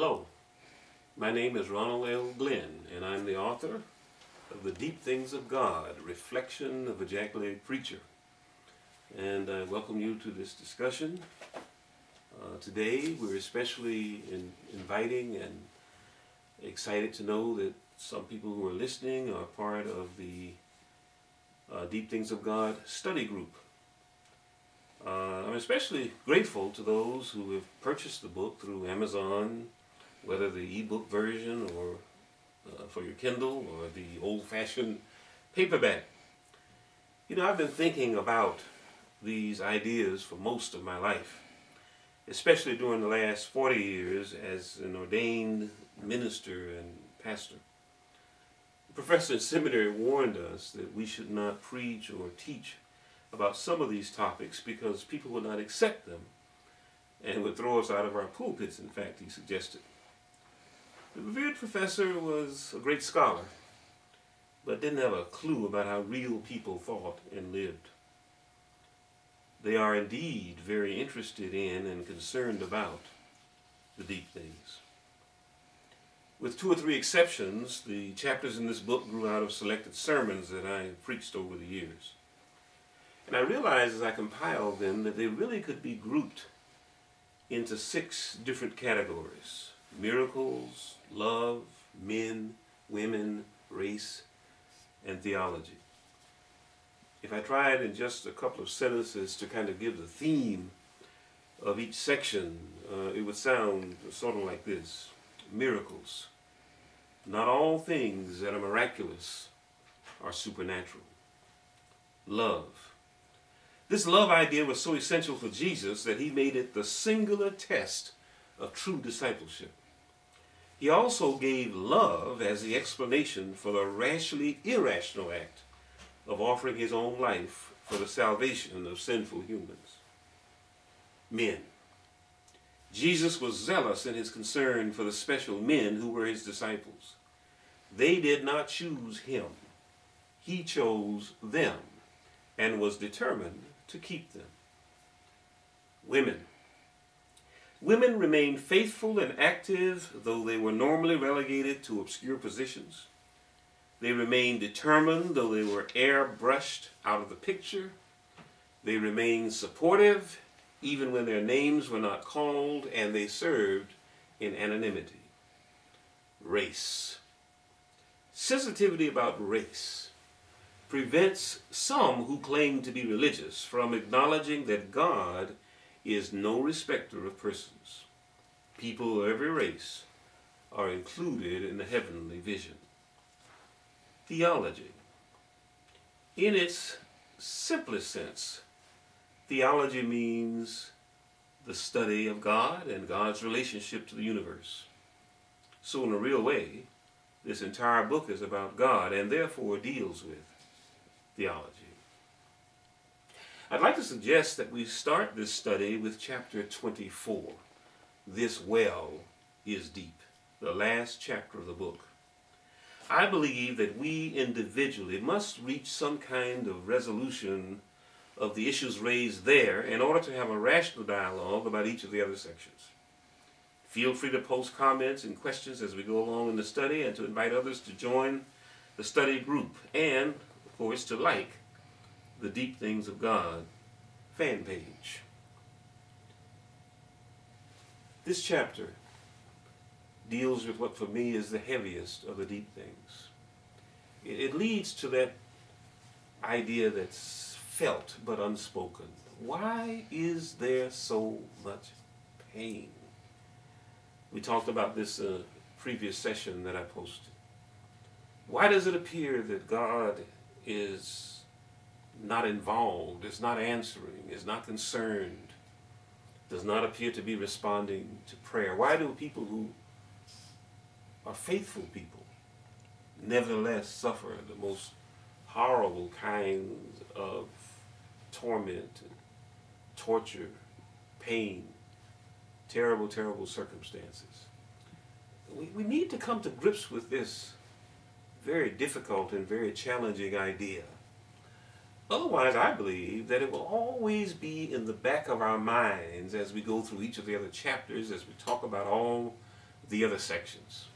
Hello, my name is Ronald L. Glenn, and I'm the author of The Deep Things of God, Reflection of a Jackleg Preacher. And I welcome you to this discussion. Today we're especially inviting and excited to know that some people who are listening are part of the Deep Things of God study group. I'm especially grateful to those who have purchased the book through Amazon, whether the ebook version or for your Kindle or the old-fashioned paperback. You know, I've been thinking about these ideas for most of my life, especially during the last 40 years as an ordained minister and pastor. The professor in seminary warned us that we should not preach or teach about some of these topics because people would not accept them and would throw us out of our pulpits, in fact, he suggested. The revered professor was a great scholar, but didn't have a clue about how real people thought and lived. They are indeed very interested in and concerned about the deep things. With 2 or 3 exceptions, the chapters in this book grew out of selected sermons that I preached over the years. And I realized as I compiled them that they really could be grouped into 6 different categories: miracles, love, men, women, race, and theology. If I tried in just a couple of sentences to kind of give the theme of each section, it would sound sort of like this. Miracles. Not all things that are miraculous are supernatural. Love. This love idea was so essential for Jesus that he made it the singular test of true discipleship. He also gave love as the explanation for the rationally irrational act of offering his own life for the salvation of sinful humans. Men. Jesus was zealous in his concern for the special men who were his disciples. They did not choose him. He chose them and was determined to keep them. Women. Women remained faithful and active, though they were normally relegated to obscure positions. They remained determined, though they were airbrushed out of the picture. They remained supportive, even when their names were not called, and they served in anonymity. Race. Sensitivity about race prevents some who claim to be religious from acknowledging that God is no respecter of persons. People of every race are included in the heavenly vision. Theology. In its simplest sense, theology means the study of God and God's relationship to the universe. So in a real way, this entire book is about God and therefore deals with theology. I'd like to suggest that we start this study with chapter 24, This Well is Deep, the last chapter of the book. I believe that we individually must reach some kind of resolution of the issues raised there in order to have a rational dialogue about each of the other sections. Feel free to post comments and questions as we go along in the study and to invite others to join the study group and, of course, to like the Deep Things of God fan page. This chapter deals with what for me is the heaviest of the deep things. It leads to that idea that's felt but unspoken. Why is there so much pain? We talked about this in a previous session that I posted. Why does it appear that God is not involved, is not answering, is not concerned, does not appear to be responding to prayer? Why do people who are faithful people nevertheless suffer the most horrible kinds of torment and torture, pain, terrible, terrible circumstances? We need to come to grips with this very difficult and very challenging idea. Otherwise, I believe that it will always be in the back of our minds as we go through each of the other chapters, as we talk about all the other sections.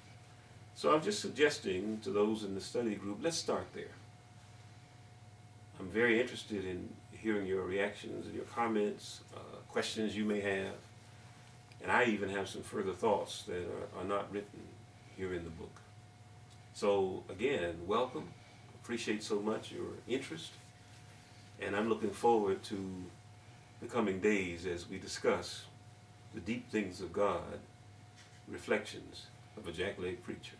So I'm just suggesting to those in the study group, let's start there. I'm very interested in hearing your reactions and your comments, questions you may have, and I even have some further thoughts that are not written here in the book. So again, welcome. Appreciate so much your interest, and I'm looking forward to the coming days as we discuss the deep things of God, reflections of a Jackleg preacher.